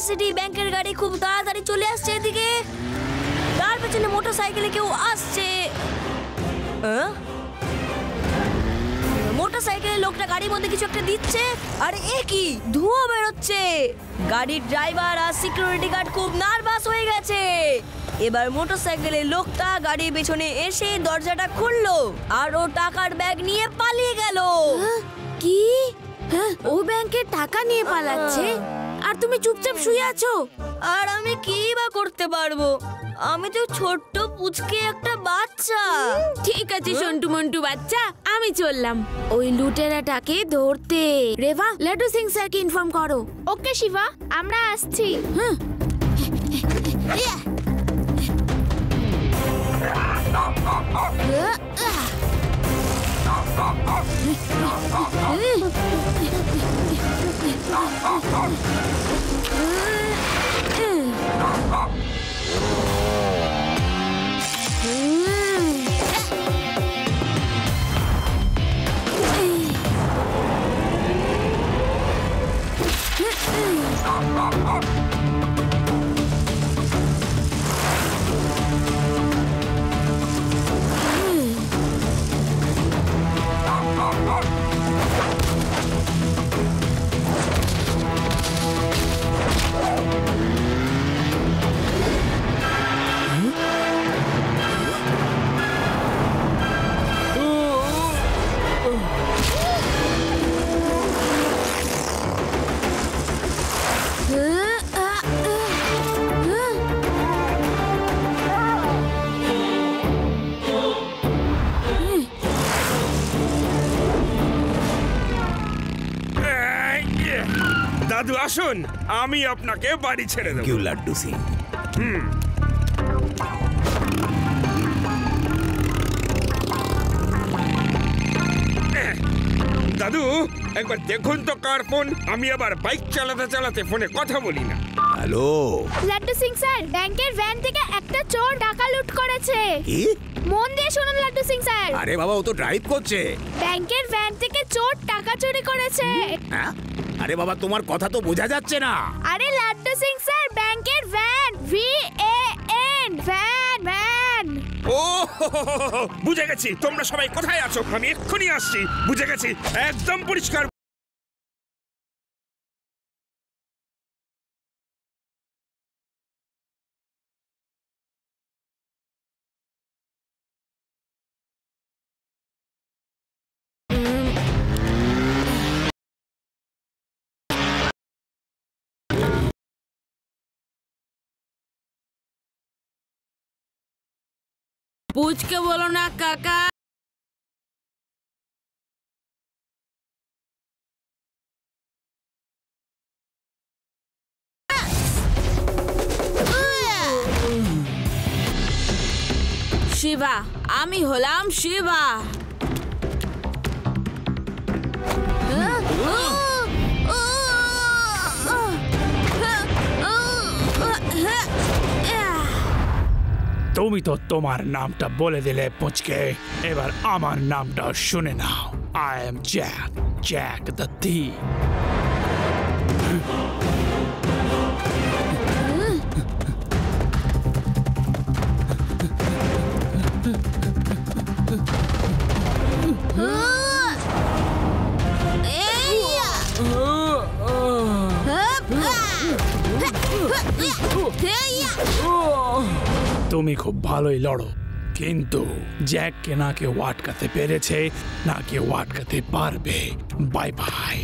City ব্যাংকের গাড়ি খুব তাড়াতাড়ি চলে আসছে এদিকে। তার পেছনে মোটরসাইকেলে কেউ আসছে। মোটরসাইকেলের লোকটা গাড়ির মধ্যে কিছু একটা দিচ্ছে। আরে এ কি, ধোঁয়া বেরোচ্ছে। গাড়ির ড্রাইভার আর সিকিউরিটি গার্ড খুব নার্ভাস হয়ে গেছে। এবার মোটরসাইকেলের লোকটা গাড়ির পেছনে এসে দরজাটা খুললো আর ও টাকার ব্যাগ নিয়ে পালিয়ে গেল। কি? ও ব্যাংকের টাকা নিয়ে পালাচ্ছে আর তুমি চুপচাপ শুয়ে আছো? আর আমি কি বা করতে পারবো, আমি তো ছোট্ট পুচকে একটা বাচ্চা। ঠিক আছে সন্টু মন্টু বাচ্চা, আমি চললাম ওই লুটেরাটাকে ধরতে। রেভা, লাড্ডু সিং স্যারকে ইনফর্ম করো। ওকে শিবা, আমরা আসছি। দাদু আসুন, আমি আপনাকে বাড়ি ছেড়ে দেব। কিউ লাড্ডু সিং। দাদু একবার দেখুন তো কার ফোন। আমি আবার বাইক চালাতে চালাতে ফোনে কথা বলি না। হ্যালো লাড্ডু সিং স্যার, ব্যাংকের ভ্যান থেকে একটা চোর টাকা লুট করেছে। কি? মন দিয়ে শুনুন লাড্ডু সিং স্যার। আরে বাবা, ও তো ড্রাইভ করছে। ব্যাংকের ভ্যান থেকে চোর টাকা চুরি করেছে। হ্যাঁ? আরে বাবা, তোমার কথা তো বোঝা যাচ্ছে না। আরে লাড্ডু সিং স্যার, ব্যাংকের ভ্যান, VAN, ভ্যান ভ্যান। ও বুঝে গেছি, তোমরা সবাই কোথায় আছো? আমি এক্ষুনি আসছি। বুঝে গেছি, একদম পরিষ্কার। পুচকে বলো না কাকা। শিবা, আমি হলাম শিবা। তুমি তো তোমার নামটা বলে দিলে পুচকে, এবার আমার নামটা শুনে নাও। I am Jack, Jack the thief. তুমি খুব ভালোই লড়ো, কিন্তু জ্যাককে না কেউ আটকাতে পেরেছে, না কেউ আটকাতে পারবে। Bye bye.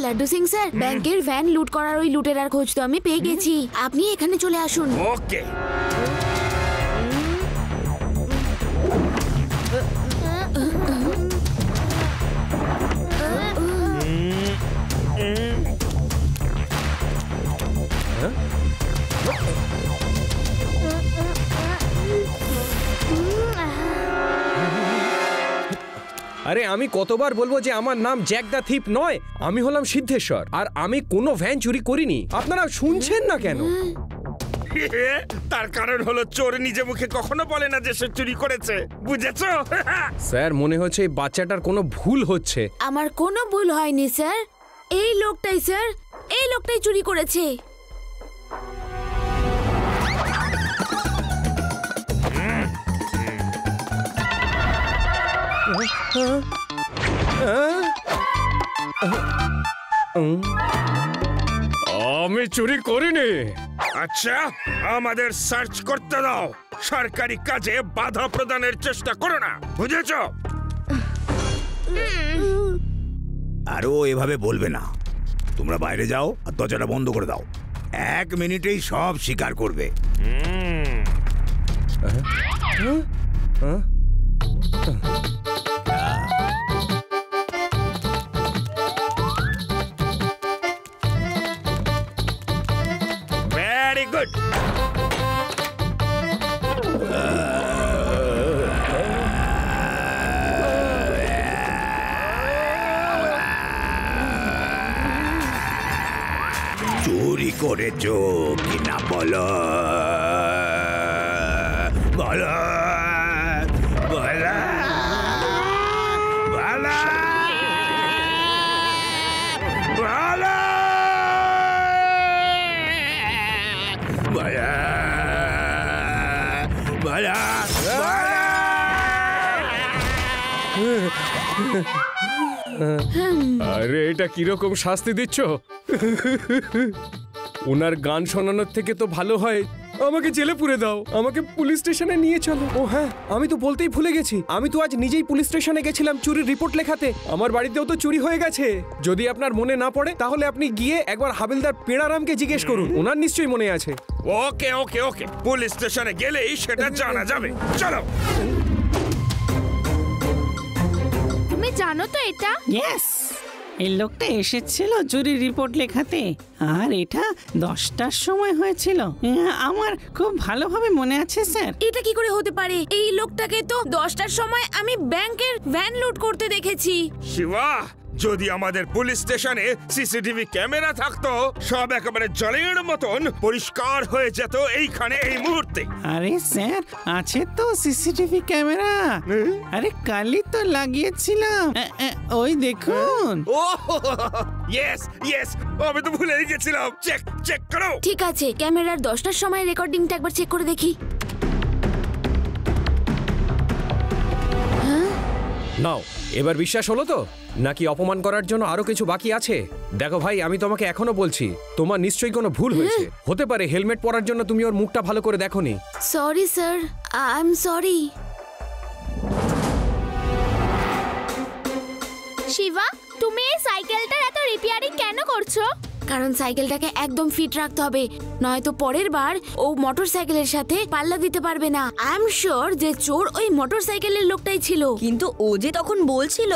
Laddu Singh sir, ব্যাংকের ভ্যান লুট করার ওই লুটেরার খোঁজ তো আমি পেয়ে গেছি। আপনি এখানে চলে আসুন। ওকে। আরে আমি কতবার বলবো যে আমার নাম জ্যাক দ্য থিপ নয়, আমি হলাম সিদ্ধেশ্বর, আর আমি কোনো ভ্যান চুরি করিনি। আপনারা শুনছেন না কেন? তার কারণ হলো চোর নিজে মুখে কখনো বলে না যে সে চুরি করেছে, বুঝেছো? স্যার মনে হচ্ছে এই বাচ্চাটার কোনো ভুল হচ্ছে। আমার কোনো ভুল হয়নি স্যার, এই লোকটাই স্যার, এই লোকটাই চুরি করেছে। আমি চুরি করিনি। আচ্ছা, আমাদের সার্চ করতে দাও, সরকারি কাজে বাধা প্রদানের চেষ্টা করো না, বুঝেছো? আর ও এভাবে বলবে না। তোমরা বাইরে যাও আর দরজাটা বন্ধ করে দাও। 1 মিনিটেই সব স্বীকার করবে। Very good. চুরি করেছো কিনা বলো, বলো, বলো, বলো, বলো, বলো, আরে এটা কিরকম শাস্তি দিচ্ছ? ওনার গান শোনানোর থেকে তো ভালো হয় আমাকে জেলে পুরে দাও, আমাকে পুলিশ স্টেশনে নিয়ে চলো। ও হ্যাঁ, আমি তো বলতেই ভুলে গেছি, আমি তো আজ নিজেই পুলিশ স্টেশনে গেছিলাম চুরির রিপোর্ট লেখাতে। আমার বাড়িতেও তো চুরি হয়ে গেছে। যদি আপনার মনে না পড়ে তাহলে আপনি গিয়ে একবার হাবিলদার পেড়ারামকে জিজ্ঞেস করুন, ওনার নিশ্চয়ই মনে আছে। ওকে ওকে ওকে, পুলিশ স্টেশনে গেলেই সেটা জানা যাবে। চলো। তুমি জানো তো এটা? ইয়েস, এই লোকটা এসেছিল চুরির রিপোর্ট লেখাতে, আর এটা 10টার সময় হয়েছিল। আমার খুব ভালোভাবে মনে আছে স্যার। এটা কি করে হতে পারে? এই লোকটাকে তো 10টার সময় আমি ব্যাংকের ভ্যান লুট করতে দেখেছি। শিবা, যদি আমাদের পুলিশ স্টেশনে সিসিটিভি ক্যামেরা থাকতো, সব একেবারে জলের মতন পরিষ্কার হয়ে যেত এইখানে এই মুহূর্তে। আরে স্যার, আছে তো সিসিটিভি ক্যামেরা। আরে কালই তো লাগিয়েছিলাম, ওই দেখুন। ও ইয়েস ইয়েস, আমি তো ভুলেই গেছিলাম। চেক চেক করো। ঠিক আছে, ক্যামেরার 10টার সময় রেকর্ডিংটা একবার চেক করে দেখি। নাও, এবার বিশ্বাস হলো তো? নাকি অপমান করার জন্য আরো কিছু বাকি আছে? দেখো ভাই, আমি তোমাকে এখনো বলছি, তোমার নিশ্চয়ই কোনো ভুল হয়েছে। হতে পারে হেলমেট পরার জন্য তুমি ওর মুখটা ভালো করে দেখোনি। Sorry sir, I am sorry. Shiva, তুমি এই সাইকেলটার এত রিপেয়ারিং কেন করছো? কারণ সাইকেলটাকে একদম ফিট রাখতে হবে, নয়তো পরের বার ও মোটরসাইকেলের সাথে পাল্লা দিতে পারবে না। আই এম শিওর যে চোর ওই মোটরসাইকেলের লোকটাই ছিল। কিন্তু ও যে তখন বলছিল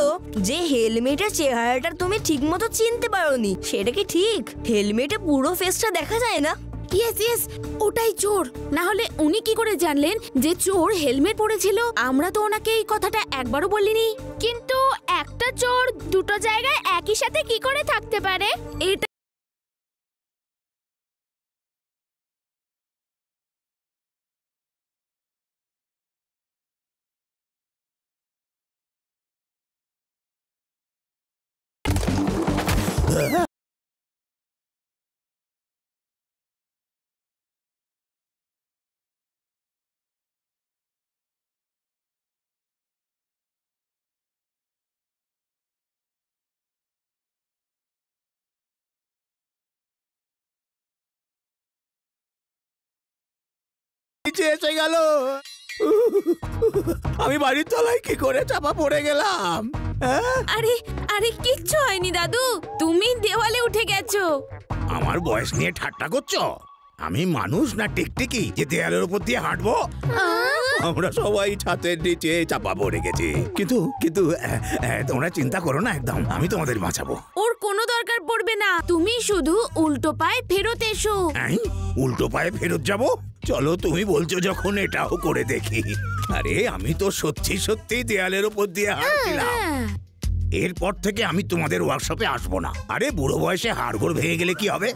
যে হেলমেটের চেহারাটা তুমি ঠিকমতো চিনতে পারোনি, সেটা কি ঠিক? হেলমেটে পুরো ফেসটা দেখা যায় না। ইয়েস ইয়েস, ওটাই চোর। না হলে উনি কি করে জানলেন যে চোর হেলমেট পরেছিল? আমরা তো ওনাকে এই কথাটা একবারও বলিনি। কিন্তু একটা চোর দুটো জায়গায় একই সাথে কি করে থাকতে পারে? এটা নিচে এসে গেল। আমি বাড়ির তলায় কি করে চাপা পড়ে গেলাম? আরে আরে কিচ্ছু হয়নি দাদু, তুমি দেওয়ালে উঠে গেছো। আমার বয়স নিয়ে ঠাট্টা করছো? আমি মানুষ না টিকটিকি যে দেয়ালের উপর দিয়ে হাঁটবো? আমরা সবাই ছাদের নিচে চাপা পড়ে গেছি, কিন্তু কিন্তু তোমরা চিন্তা করো না একদম, আমি তোমাদের বাঁচাবো। ওর কোনো দরকার পড়বে না, তুমি শুধু উল্টো পায়ে ফেরত এসো। উল্টো পায়ে ফেরত যাব? চলো, তুমি বলছো যখন এটাও করে দেখি। আরে আমি তো সত্যি সত্যি দেয়ালের উপর দিয়ে হাঁটছিলাম। এরপর থেকে আমি তোমাদের ওয়ার্কশপে আসবো না। আরে বুড়ো বয়সে হাড়গোড় ভেঙে গেলে কি হবে?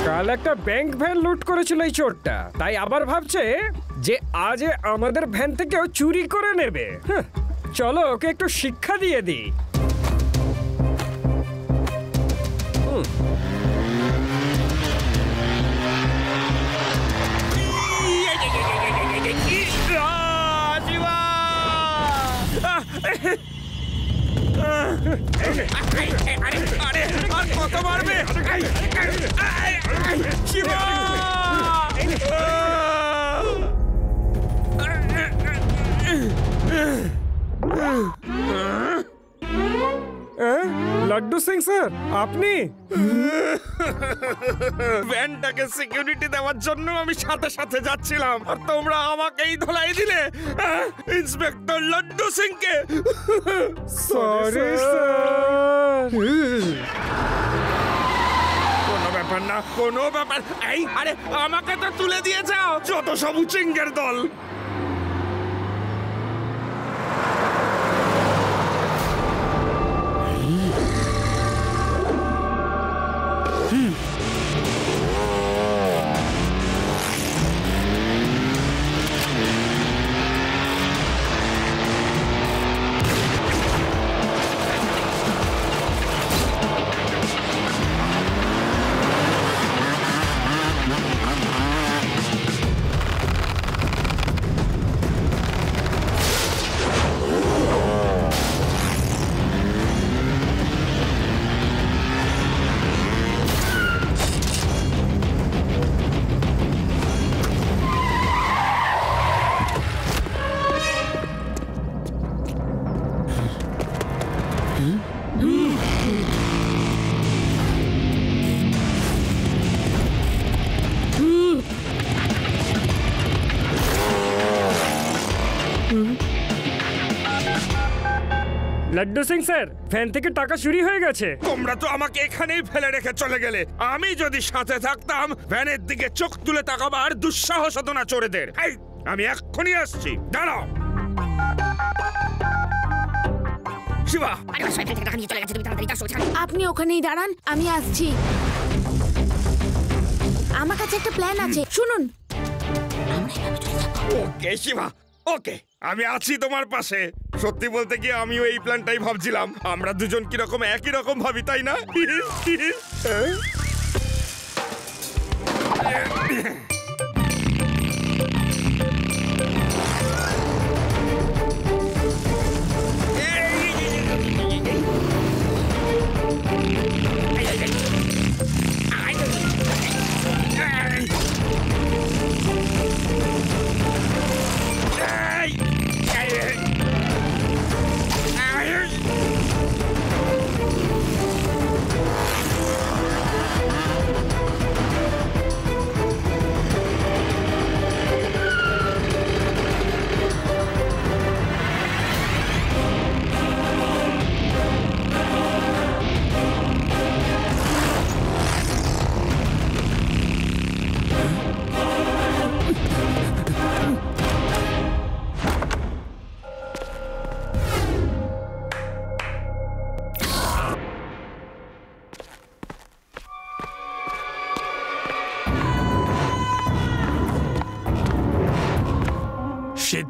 কাল একটা ব্যাংক ভ্যান লুট করেছিল এই চোরটা, তাই আবার ভাবছে যে আজ আমাদের ভ্যান থেকেও চুরি করে নেবে। চলো ওকে একটু শিক্ষা দিয়ে দিই। কত মারবে? লাড্ডু সিং স্যার, আপনি? ভ্যানটাকে সিকিউরিটি দেওয়ার জন্য আমি সাথে সাথে যাচ্ছিলাম, আর তোমরা আমাকেই ধোলাই দিলে। ইন্সপেক্টর লাড্ডু সিংকে সরি স্যার। কোনো ব্যাপার না, কোনো ব্যাপার। এই আরে আমাকে তো তুলে দিয়ে যাও, যত সব উচিঙ্গের দল। লাড্ডু সিং স্যার, ভ্যান থেকে টাকা চুরি হয়ে গেছে। তোমরা তো আমাকে এখানেই ফেলে রেখে চলে গেলে। আমি যদি সাথে থাকতাম, ভ্যানের দিকে চোখ তুলে তাকাবার দুঃসাহস হতো না চোরেদের। এই, আমি এক্ষুনি আসছি, দাঁড়াও। শিবা, আপনি ওখানেই দাঁড়ান, আমি আসছি। আমার কাছে একটা প্ল্যান আছে, শুনুন। ওকে শিবা, ওকে, আমি আছি তোমার পাশে। সত্যি বলতে কি, আমিও এই প্ল্যানটাই ভাবছিলাম। আমরা দুজন কিরকম একই রকম ভাবি, তাই না?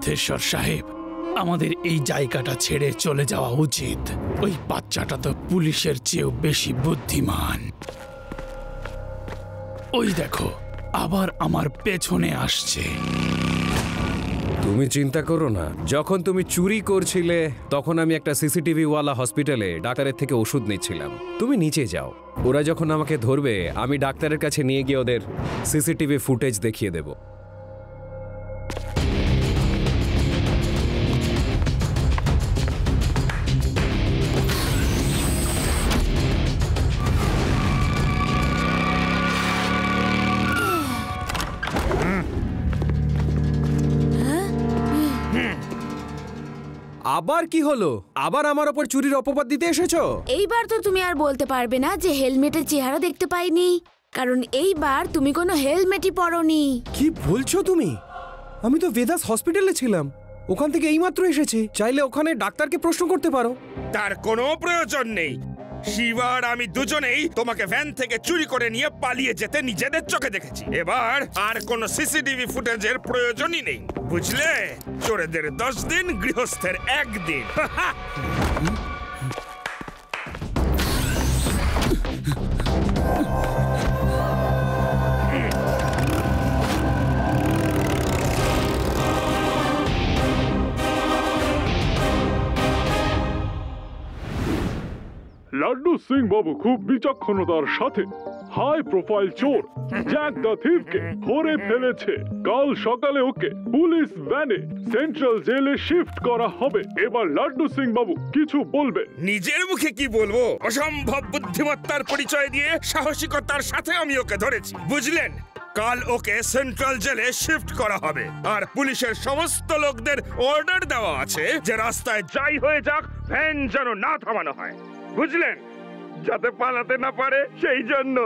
সিদ্ধেশ্বর সাহেব, আমাদের এই জায়গাটা ছেড়ে চলে যাওয়া উচিত। ওই বাচ্চাটা তো পুলিশের চেয়েও বেশি বুদ্ধিমান। ওই দেখো, আবার আমার পেছনে আসছে। তুমি চিন্তা করো না, যখন তুমি চুরি করছিলে তখন আমি একটা সিসিটিভি ওয়ালা হসপিটালে ডাক্তারের থেকে ওষুধ নিচ্ছিলাম। তুমি নিচে যাও, ওরা যখন আমাকে ধরবে আমি ডাক্তারের কাছে নিয়ে গিয়ে ওদের সিসিটিভি ফুটেজ দেখিয়ে দেব। আবার কি হলো? আবার আমার ওপর চুরির অপবাদ দিতে এসেছো? এইবার তো তুমি আর বলতে পারবে না যে হেলমেটের চেহারা দেখতে পাইনি, কারণ এইবার তুমি কোনো হেলমেটই পরোনি। কি বলছো তুমি? আমি তো বেদাস হসপিটালে ছিলাম, ওখান থেকে এইমাত্র এসেছি। চাইলে ওখানে ডাক্তারকে প্রশ্ন করতে পারো। তার কোনো প্রয়োজন নেই। শিবা আর আমি দুজনেই তোমাকে ভ্যান থেকে চুরি করে নিয়ে পালিয়ে যেতে নিজেদের চোখে দেখেছি। এবার আর কোনো সিসিটিভি ফুটেজের প্রয়োজনই নেই, বুঝলে? চোরেদের 10 দিন, গৃহস্থের 1 দিন। লাড্ডু সিং বাবু খুব বিচক্ষণতার সাথে হাই প্রোফাইল চোর জ্যাক দ্য থিফকে ধরে ফেলেছে। কাল সকালে ওকে পুলিশ ভ্যানে সেন্ট্রাল জেলে শিফট করা হবে। এবার লাড্ডু সিং বাবু কিছু বলবেন। নিজের মুখে কি বলবো? অসম্ভব বুদ্ধিমত্তার পরিচয় দিয়ে সাহসিকতার সাথে আমি ওকে ধরেছি, বুঝলেন? কাল ওকে সেন্ট্রাল জেলে শিফট করা হবে। আর পুলিশের সমস্ত লোকদের অর্ডার দেওয়া আছে যে রাস্তায় যাই হয়ে যাক ভ্যান যেন না থামানো হয়, বুঝলেন? যাতে পালাতে না পারে সেই জন্য।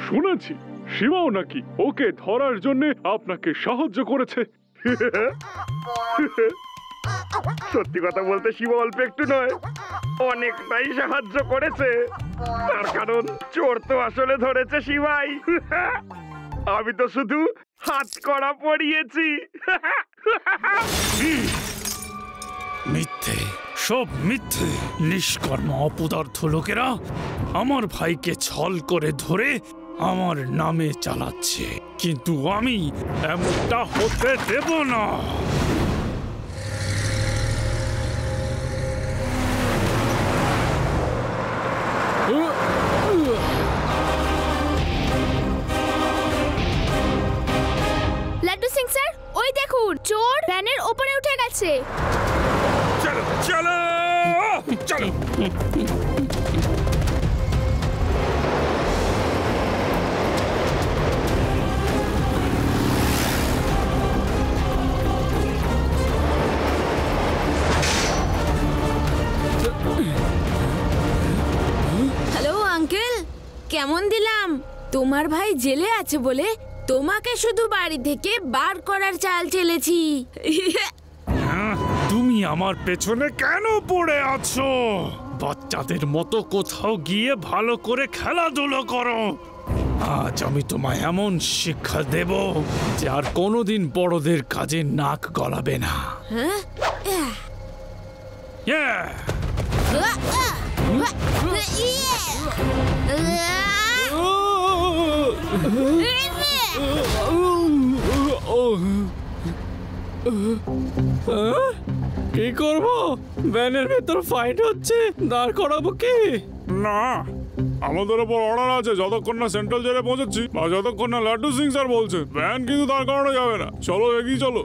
শুনেছি শিবাও নাকি ওকে ধরার জন্য আপনাকে সাহায্য করেছে। সত্যি কথা বলতে শিবা অল্প একটু নয়, অনেকটাই সাহায্য করেছে। তার কারণ চোর তো আসলে ধরেছে শিবাই, আমি তো শুধু হাত কড়া পরিয়েছি। মিথ্যে, সব মিথ্যে। নিষ্কর্ম অপদার্থ লোকেরা আমার ভাইকে ছল করে ধরে আমার নামে চালাচ্ছে, কিন্তু আমি এমনটা হতে দেব না। লাড্ডু সিং স্যার, ওই দেখুন চোর ভ্যানের উপরে উঠে গেছে। চলো চলো চলো। হ্যালো আঙ্কেল, কেমন দিলাম? তোমার ভাই জেলে আছে বলে তোমাকে শুধু বাড়ি থেকে বার করার চাল চেলেছি। তুমি আমার পেছনে কেন পড়ে আছো? বাচ্চাদের মতো কোথাও গিয়ে ভালো করে খেলাধুলো করো। আজ আমি তোমায় এমন শিক্ষা দেব যে আর কোনোদিন বড়দের কাজে নাক গলাবে না। কি করবো? ভ্যানের ভেতর ফাইট হচ্ছে, দাঁড় করাবো কি? না, আমাদের ওপর অর্ডার আছে যতক্ষণ না সেন্ট্রাল জেলে পৌঁছাচ্ছি বা যতক্ষণ না লাড্ডু সিং স্যার বলছে ভ্যান কিন্তু দাঁড় করানো যাবে না। চলো এগিয়ে চলো।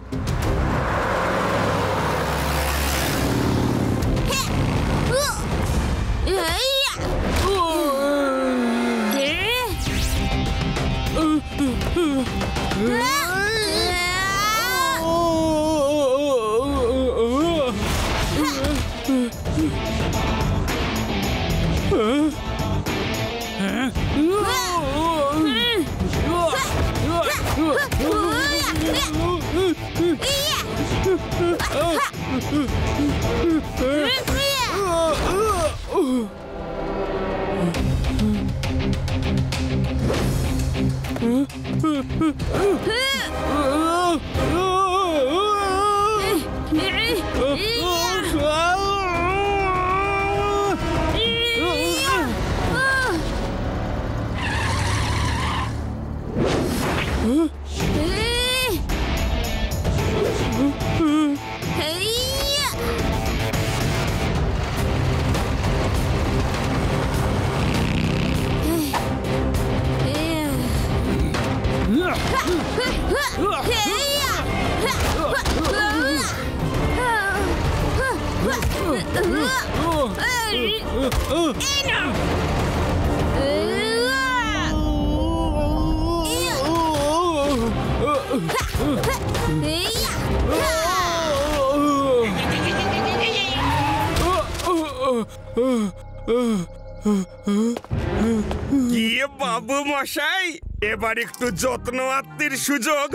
গিয়ে বাবু মশাই, এবার একটু যত্ন আত্মীর সুযোগ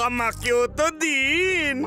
আমাকেও তো দিন।